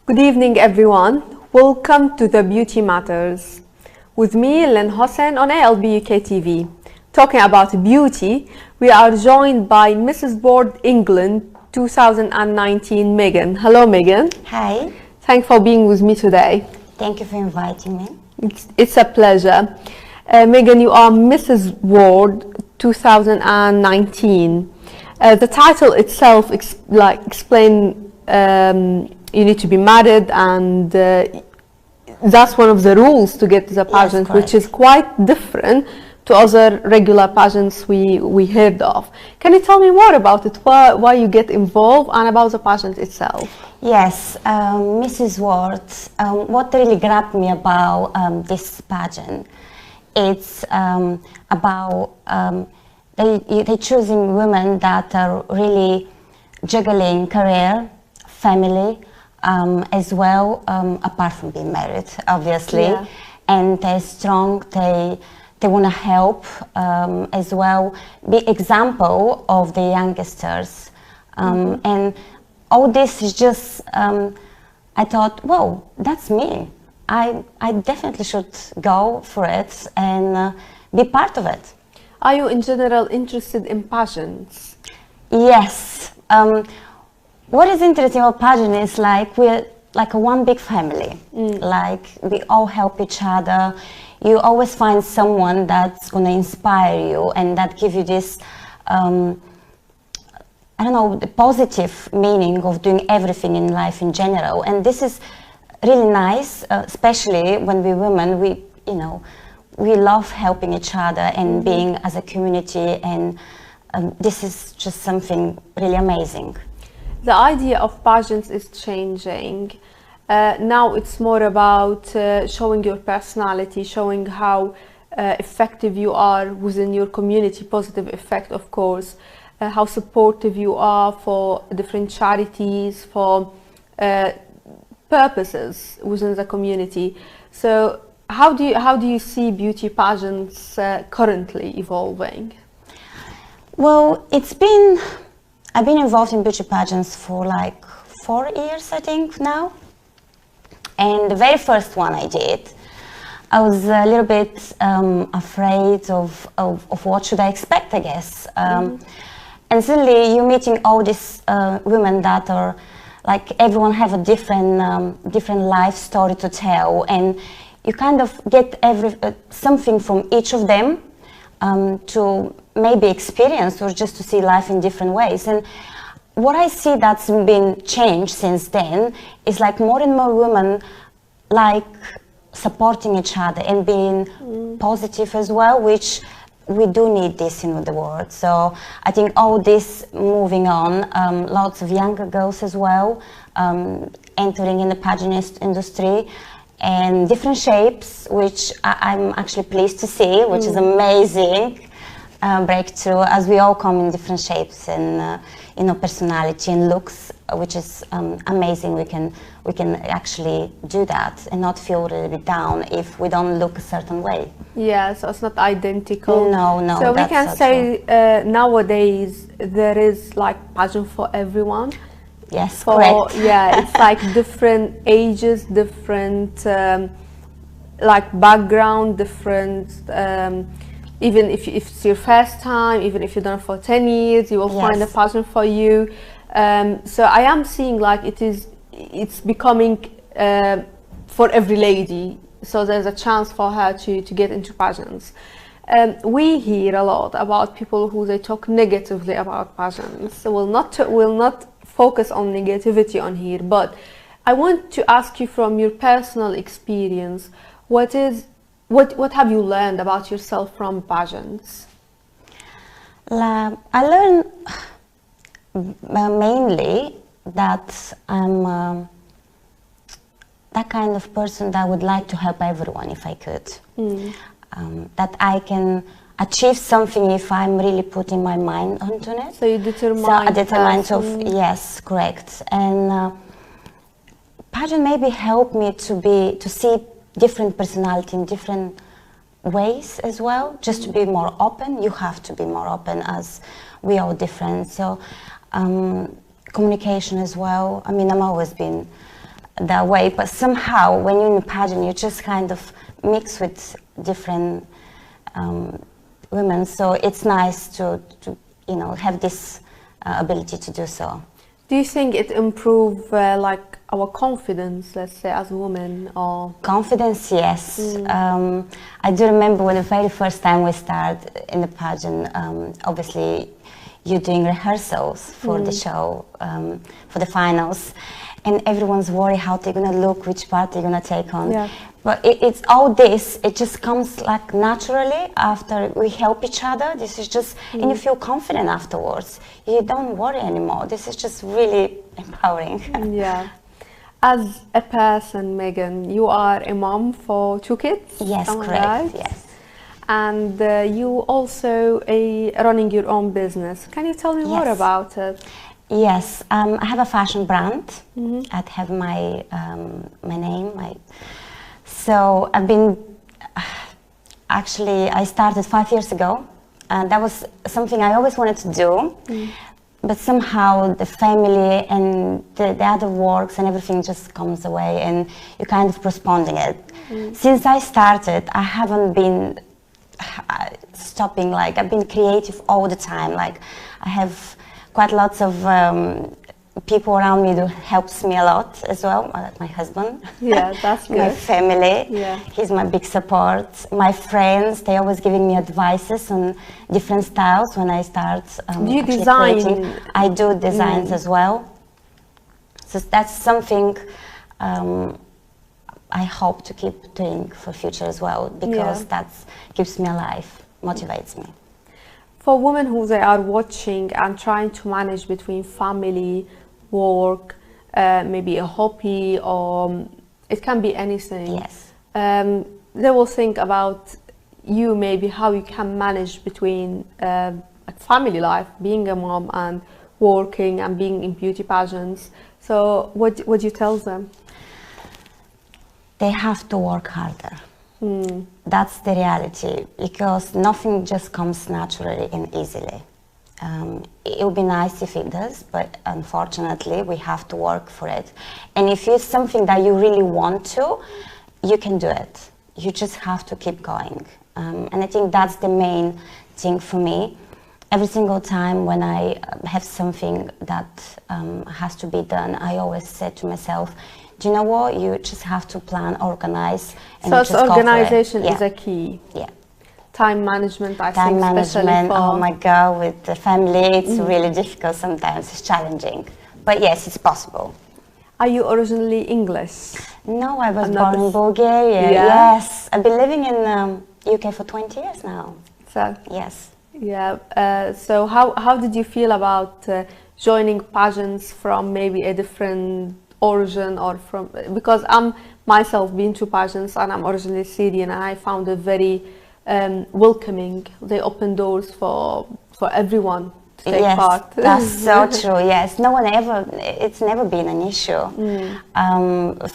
Good evening, everyone. Welcome to the Beauty Matters. With me, Lin Hussin on ALB UK TV. Talking about beauty, we are joined by Mrs. World England 2019, Megan. Hello, Megan. Hi. Thanks for being with me today. Thank you for inviting me. It's a pleasure. Megan, you are Mrs. World 2019. The title itself explain you need to be married, and that's one of the rules to get to the pageant, yes, which is quite different to other regular pageants we heard of. Can you tell me more about it, why you get involved, and about the pageant itself? Yes, Mrs. World, what really grabbed me about this pageant, it's about they choosing women that are really juggling career, family, as well, apart from being married, obviously, yeah. And they're strong, they want to help, as well, be example of the youngsters, and all this is just, I thought, whoa, that's me. I definitely should go for it and be part of it. Are you in general interested in pageants? Yes. What is interesting about pageant is like we're like a one big family. Like we all help each other. You always find someone that's going to inspire you and that give you this, I don't know, the positive meaning of doing everything in life in general. And this is really nice, especially when we women, we love helping each other and being as a community, and this is just something really amazing. The idea of pageants is changing. Now it's more about showing your personality, showing how effective you are within your community, positive effect, of course, how supportive you are for different charities, for purposes within the community. So how do you see beauty pageants currently evolving? Well, I've been involved in beauty pageants for like 4 years, I think, now. And the very first one I did, I was a little bit afraid of what should I expect, I guess. And suddenly you're meeting all these women that are like, everyone have a different life story to tell, and you kind of get something from each of them to maybe experience or just to see life in different ways. And what I see that's been changed since then is like more and more women like supporting each other and being positive as well, which we do need this in the world. So I think all this moving on, lots of younger girls as well entering in the pageant industry, and different shapes, which I'm actually pleased to see, which is amazing breakthrough, as we all come in different shapes and personality and looks, which is amazing. We can actually do that and not feel really bit down if we don't look a certain way. Yeah, so it's not identical. No. So we can say nowadays there is like pageant for everyone. Yes, correct. Yeah, it's like different ages, different like background, different. Even if it's your first time, even if you've done it for 10 years, you will find a pageant for you. So I am seeing like it's becoming for every lady. So there's a chance for her to get into pageants. We hear a lot about people who they talk negatively about pageants. So we'll not focus on negativity on here, but I want to ask you from your personal experience, what have you learned about yourself from pageants? I learned mainly that I'm that kind of person that would like to help everyone if I could. That I can achieve something if I'm really putting my mind onto it. So you determine. So I determine yes, correct. And pageant maybe helped me to see different personality and different ways as well, just to be more open. You have to be more open, as we are different. So communication as well. I mean, I've always been that way, but somehow when you're in a pageant, you just kind of mix with different women. So it's nice to you know, have this ability to do so. Do you think it improves like our confidence, let's say, as women? Or confidence, yes. I do remember when the very first time we started in the pageant, obviously you're doing rehearsals for the show, for the finals, and everyone's worried how they're going to look, which part they're going to take on. Yeah. But it's all this, it just comes like naturally after we help each other. This is just, and you feel confident afterwards. You don't worry anymore. This is just really empowering. Yeah. As a person, Megan, you are a mom for 2 kids? Yes, correct, right? yes. And you also running your own business. Can you tell me more about it? Yes, I have a fashion brand. I have my my name. So I've been, actually I started 5 years ago, and that was something I always wanted to do, but somehow the family and the other works and everything just comes away, and you're kind of postponing it. Since I started, I haven't been stopping, like I've been creative all the time. Like I have quite lots of people around me who helps me a lot as well. My husband, yeah, that's good. My family, yeah, he's my big support. My friends, they always giving me advices on different styles when I start. Do you design? Creating. I do designs as well. So that's something I hope to keep doing for future as well, because that keeps me alive, motivates me. For women who they are watching and trying to manage between family, work, maybe a hobby, or it can be anything. Yes. They will think about you, maybe how you can manage between like family life, being a mom, and working and being in beauty pageants. So what do you tell them? They have to work harder. That's the reality, because nothing just comes naturally and easily. It would be nice if it does, but unfortunately we have to work for it. And if it's something that you really want to, you can do it. You just have to keep going. And I think that's the main thing for me. Every single time when I have something that has to be done, I always say to myself, do you know what? You just have to plan, organize, and so just go for it. organization is a key. Yeah. Time management, I Time think, management, for... oh my God, with the family, it's really difficult sometimes, it's challenging. But yes, it's possible. Are you originally English? No, I was born in Bulgaria, yes. I've been living in UK for 20 years now. So, yes. Yeah, so how did you feel about joining pageants from maybe a different origin, or from, because I'm myself been to pageants and I'm originally Syrian, and I found it very welcoming. They open doors for everyone to take part. That's so true. Yes, no one ever. It's never been an issue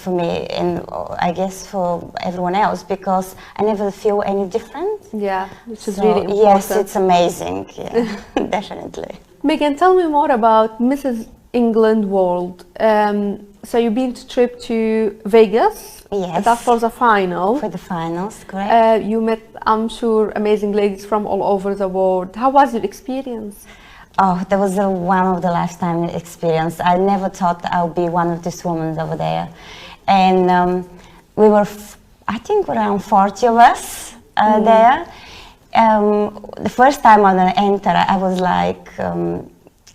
for me, and I guess for everyone else, because I never feel any different. Yeah, which is really important. Yes, it's amazing. Yeah, definitely. Megan, tell me more about Mrs. England World. So you've been to trip to Vegas. Yes. That's for the final. For the finals, correct. You met, I'm sure, amazing ladies from all over the world. How was your experience? Oh, that was one of the lifetime experience. I never thought I would be one of these women over there. And we were, I think, around 40 of us there. The first time I entered, I was like,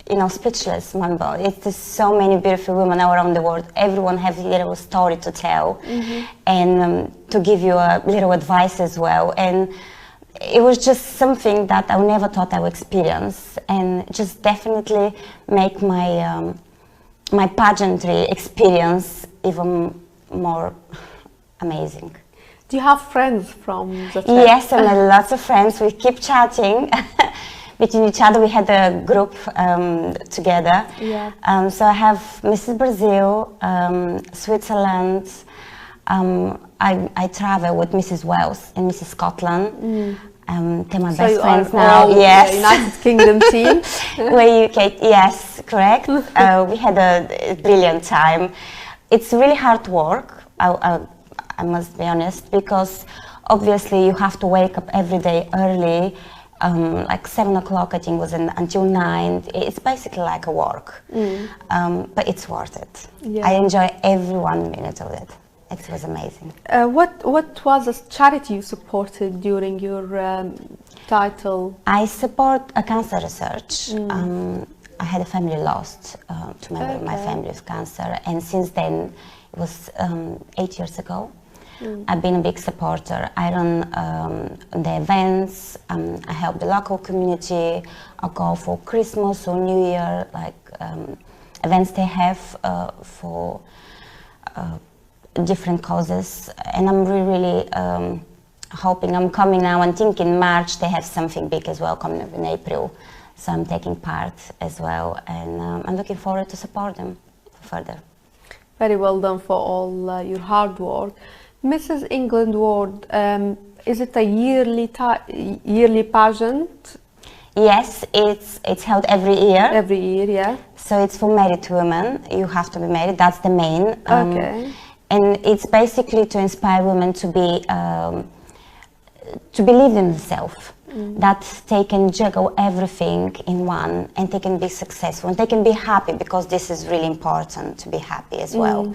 you know, speechless, Mambo. It's just so many beautiful women around the world. Everyone has a little story to tell, and to give you a little advice as well. And it was just something that I never thought I would experience, and just definitely make my my pageantry experience even more amazing. Do you have friends from the trip? Yes, I met lots of friends. We keep chatting between each other. We had a group together. Yeah. So I have Mrs. Brazil, Switzerland, I travel with Mrs. Wales and Mrs. Scotland. They're my So best you friends are now. all Yes, the United Kingdom team. We're UK, yes, correct. We had a brilliant time. It's really hard work. I must be honest, because obviously you have to wake up every day early, like 7 o'clock I think was until 9. It's basically like a work, but it's worth it. Yeah. I enjoy every 1 minute of it. It was amazing. What was a charity you supported during your title? I support a cancer research. I had a family lost, two members of my family with cancer, and since then, it was 8 years ago. I've been a big supporter. I run the events, I help the local community, I go for Christmas or New Year, like events they have for different causes, and I'm really hoping, I'm coming now and thinking March they have something big as well coming up in April, so I'm taking part as well, and I'm looking forward to support them further. Very well done for all your hard work. Mrs. England Ward, is it a yearly pageant? Yes, it's held every year. Every year, yeah. So it's for married women. You have to be married. That's the main. Okay. And it's basically to inspire women to believe in themselves. That they can juggle everything in one, and they can be successful, and they can be happy, because this is really important to be happy as well.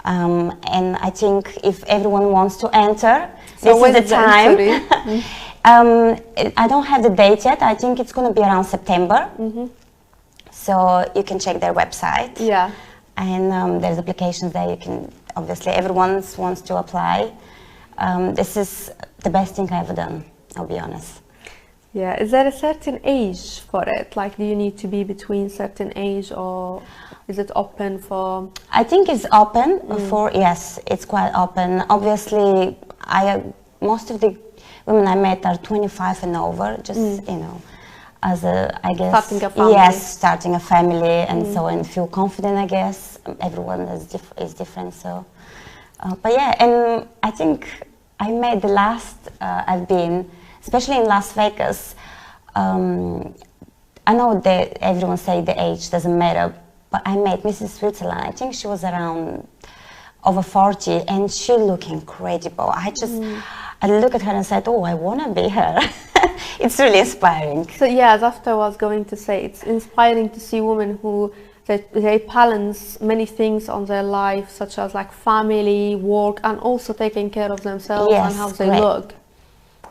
And I think if everyone wants to enter, so this is the time. I don't have the date yet. I think it's going to be around September. So you can check their website. Yeah. And there's applications there. You can, obviously, everyone wants to apply. This is the best thing I've ever done, I'll be honest. Yeah. Is there a certain age for it? Like, do you need to be between certain age, or is it open for? I think it's open for, yes, it's quite open. Obviously, most of the women I met are 25 and over, just, you know, as a, I guess, starting a family. Yes, starting a family, and so, and feel confident, I guess. Everyone is different, so. But yeah, and I think I made the last I've been, especially in Las Vegas. I know that everyone say the age doesn't matter, but I met Mrs. Switzerland. I think she was around over 40, and she looked incredible. I look at her and said, "Oh, I want to be her." It's really inspiring. So yeah, that's what I was going to say. It's inspiring to see women who they balance many things on their life, such as like family, work, and also taking care of themselves and how they look.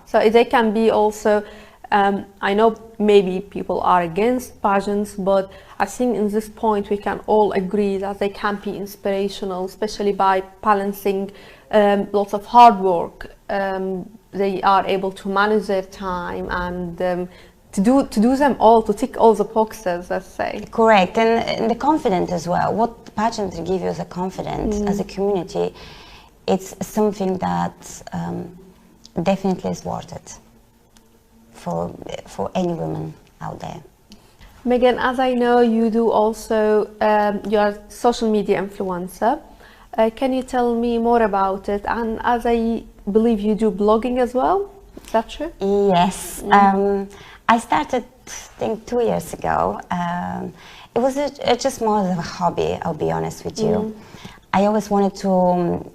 So they can be also, I know maybe people are against pageants, but I think in this point we can all agree that they can be inspirational, especially by balancing lots of hard work. They are able to manage their time and to do them all, to tick all the boxes, let's say. Correct, and the confidence as well. What pageantry gives you as a confidence, as a community, it's something that definitely is worth it for any woman out there. Megan, as I know, you do also, you're a social media influencer. Can you tell me more about it? And as I believe you do blogging as well, is that true? Yes. I started, I think, 2 years ago. It was just more of a hobby, I'll be honest with you. I always wanted to,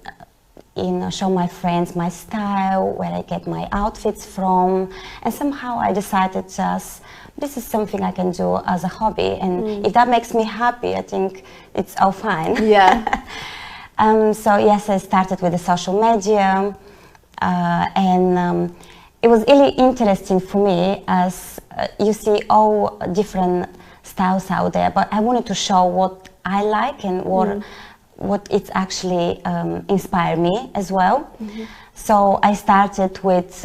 you know, show my friends my style, where I get my outfits from, and somehow I decided just, this is something I can do as a hobby, and if that makes me happy, I think it's all fine. Yeah. So yes, I started with the social media, and it was really interesting for me, as you see all different styles out there, but I wanted to show what I like and what it's actually inspired me as well. So I started with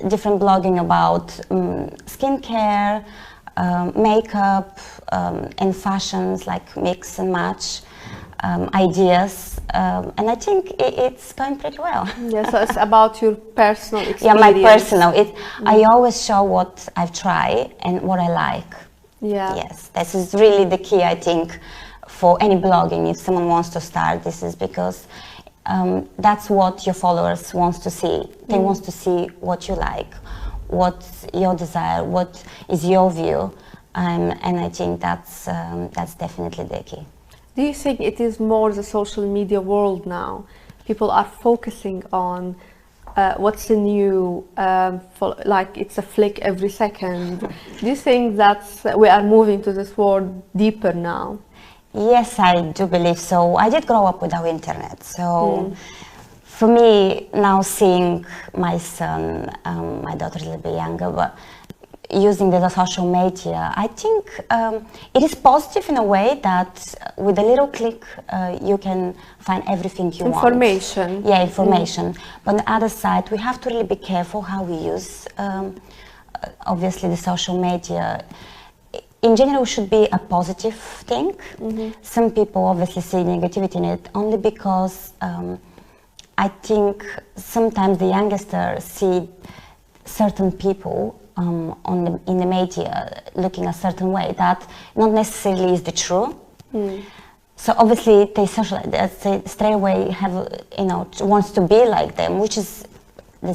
different blogging about skincare, makeup, and fashions, like mix and match ideas, and I think it's going pretty well. Yeah, so it's about your personal experience. Yeah, my personal. I always show what I've tried and what I like. Yeah. Yes, this is really the key, I think, for any blogging. If someone wants to start, this is because that's what your followers wants to see. They want to see what you like, what's your desire, what is your view, and I think that's definitely the key. Do you think it is more the social media world now? People are focusing on what's the new, like it's a flick every second. Do you think we are moving to this world deeper now? Yes, I do believe so. I did grow up without internet, so for me now, seeing my son, my daughter is a little bit younger, but using the social media, I think it is positive in a way that with a little click you can find everything you want. Information. Yeah, information. But on the other side, we have to really be careful how we use obviously the social media. In general, it should be a positive thing. Some people obviously see negativity in it only because I think sometimes the youngsters see certain people in the media looking a certain way that not necessarily is the true. So obviously they straight away have, wants to be like them, which is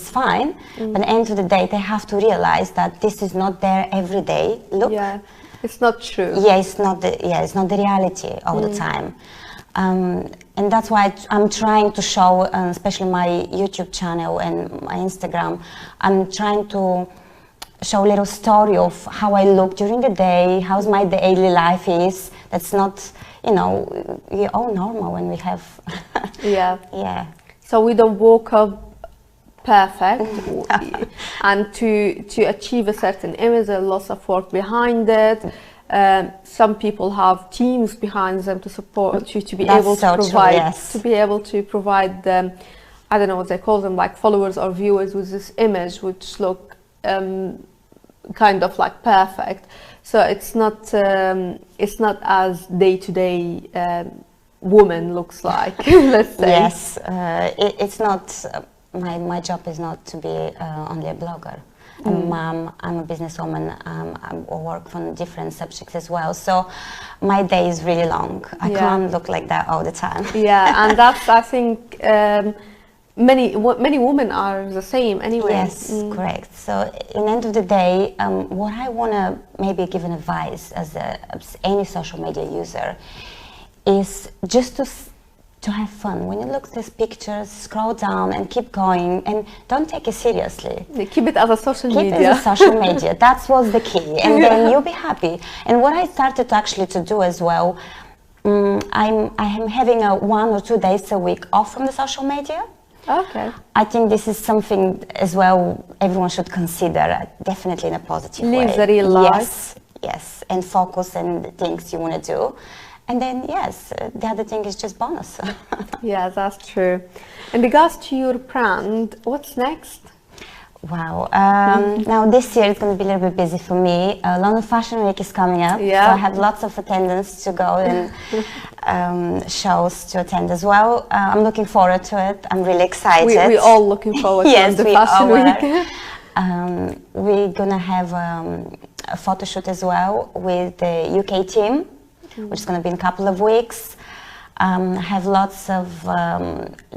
fine. But at the end of the day, they have to realize that this is not their everyday look. Yeah, it's not true. Yeah, it's not the reality all the time. And that's why I'm trying to show, especially my YouTube channel and my Instagram, I'm trying to show a little story of how I look during the day, how my daily life is. That's not, we're all normal when we have. Yeah. So we don't woke up perfect, and to achieve a certain image, there's lots of work behind it. Some people have teams behind them to support to be able to provide, to be able to provide them, I don't know what they call them, like followers or viewers with this image which look kind of like perfect. So it's not as day-to-day woman looks like. Let's say. Yes, it's not. My job is not to be only a blogger. I'm a mom, I'm a businesswoman, I work on different subjects as well. So my day is really long. I can't look like that all the time. Yeah, and that's, I think, many women are the same anyway. Yes, correct. So in the end of the day, what I want to maybe give an advice as any social media user is just to have fun. When you look at these pictures, scroll down and keep going, and don't take it seriously. Keep it as a social media. Keep it as a social media. That's what's the key, and then you'll be happy. And what I started actually to do as well, I am having 1 or 2 days a week off from the social media. Okay. I think this is something as well everyone should consider, definitely in a positive way. Live the real life. Yes, and focus on the things you want to do. And then, yes, the other thing is just bonus. Yeah, that's true. In regards to your brand, what's next? Wow. Now this year it's going to be a little bit busy for me. London Fashion Week is coming up. Yeah. So I have lots of attendance to go and shows to attend as well. I'm looking forward to it. I'm really excited. We're all looking forward to the Fashion Week. We're going to have a photo shoot as well with the UK team, which is going to be in a couple of weeks. Have lots of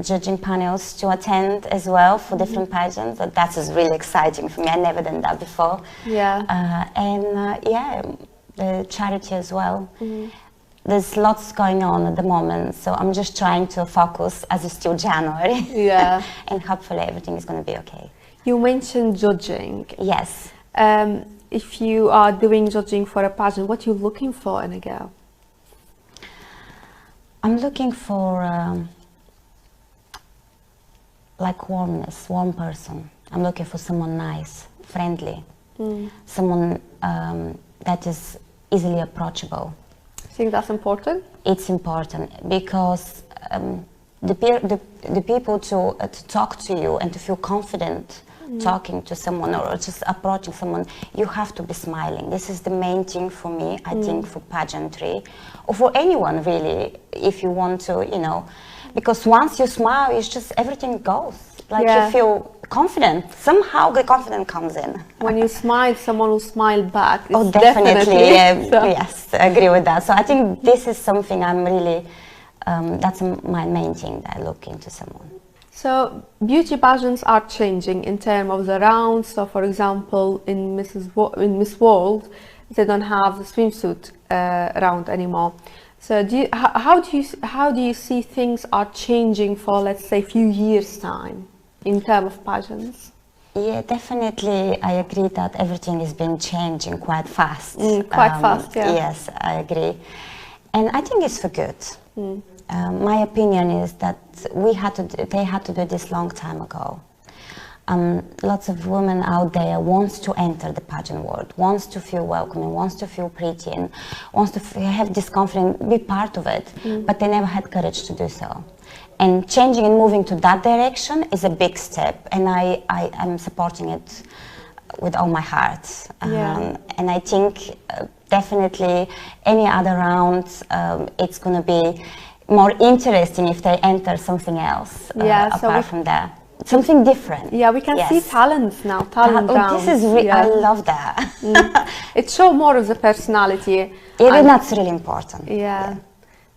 judging panels to attend as well for different pageants. That is really exciting for me. I've never done that before. Yeah. The charity as well. There's lots going on at the moment, so I'm just trying to focus as it's still January. Yeah. And hopefully everything is going to be okay. You mentioned judging. Yes. If you are doing judging for a pageant, what are you looking for in a girl? I'm looking for like warmness, warm person. I'm looking for someone nice, friendly, someone that is easily approachable. I think that's important. It's important because the people to talk to you and to feel confident talking to someone or just approaching someone, you have to be smiling. This is the main thing for me, I think, for pageantry, or for anyone really, if you want to, because once you smile, it's just everything goes. Like you feel confident. Somehow the confidence comes in. When you smile, someone will smile back. Oh, definitely. Yes, I agree with that. So I think this is something I'm really That's my main thing that I look into someone. So beauty pageants are changing in terms of the rounds. So for example, in Miss World, they don't have the swimsuit round anymore. So how do you see things are changing for, let's say, a few years time in terms of pageants? Yeah, definitely. I agree that everything has been changing quite fast. Quite fast, yeah. Yes, I agree. And I think it's for good. My opinion is that they had to do this long time ago. Lots of women out there wants to enter the pageant world, wants to feel welcome, and wants to feel pretty, and wants to have this confidence, be part of it, but they never had courage to do so. And changing and moving to that direction is a big step, and I am supporting it with all my heart. And I think definitely any other round, it's going to be more interesting if they enter something else apart from that. Something different. Yeah, we can see talents now, talent rounds. This is I love that. It shows more of the personality. That's really important. Yeah.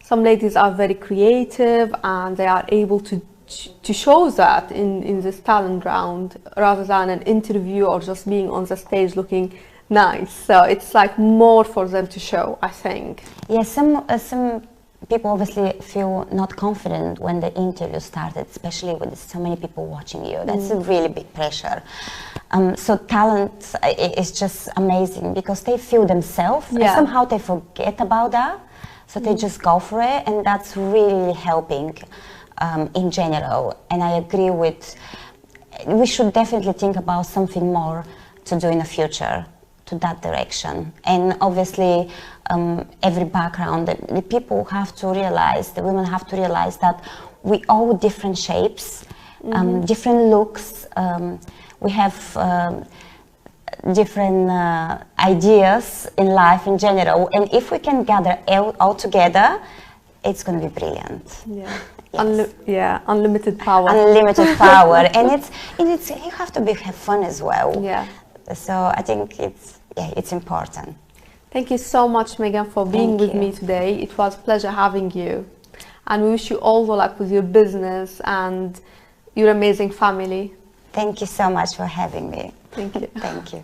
Some ladies are very creative and they are able to show that in this talent round rather than an interview or just being on the stage looking nice. So it's like more for them to show, I think. Yeah, some people obviously feel not confident when the interview started, especially with so many people watching you. That's a really big pressure. So talent is just amazing because they feel themselves and somehow they forget about that. So they just go for it, and that's really helping in general. And I agree with, we should definitely think about something more to do in the future to that direction. And obviously every background, the people have to realize, the women have to realize that we all different shapes, different looks, we have different ideas in life in general, and if we can gather all together, it's going to be brilliant. Yeah, unlimited power. Unlimited power, and it's you have to have fun as well. Yeah. So I think it's important. Thank you so much, Megan, for being with me today. It was a pleasure having you, and we wish you all the luck with your business and your amazing family. Thank you so much for having me. Thank you. Thank you.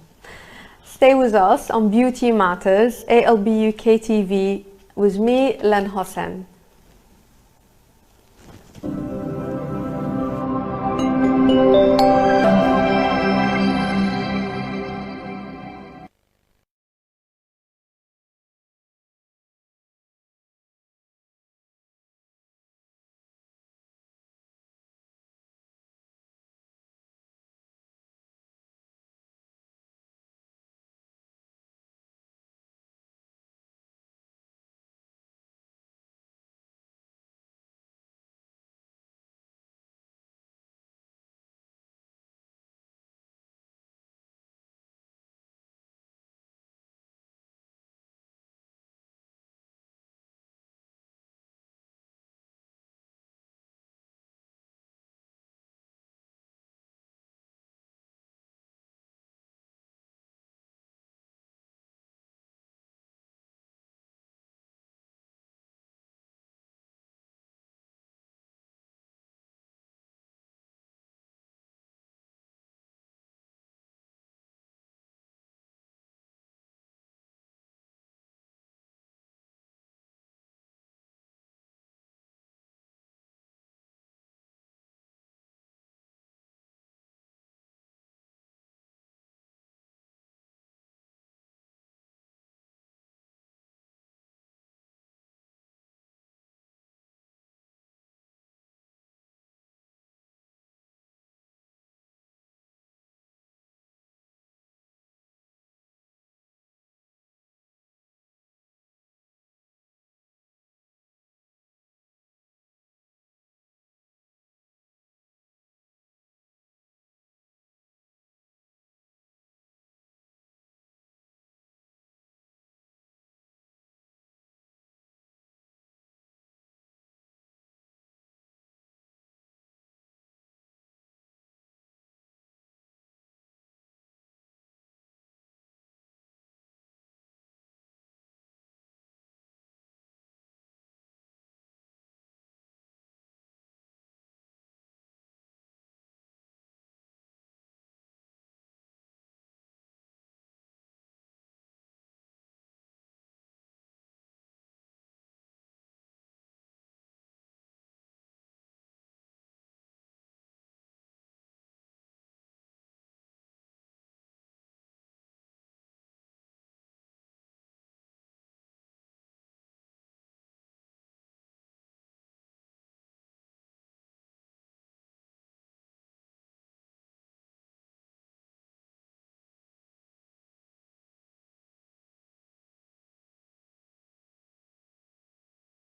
Stay with us on Beauty Matters, ALB UK TV, with me, Lin Hussin.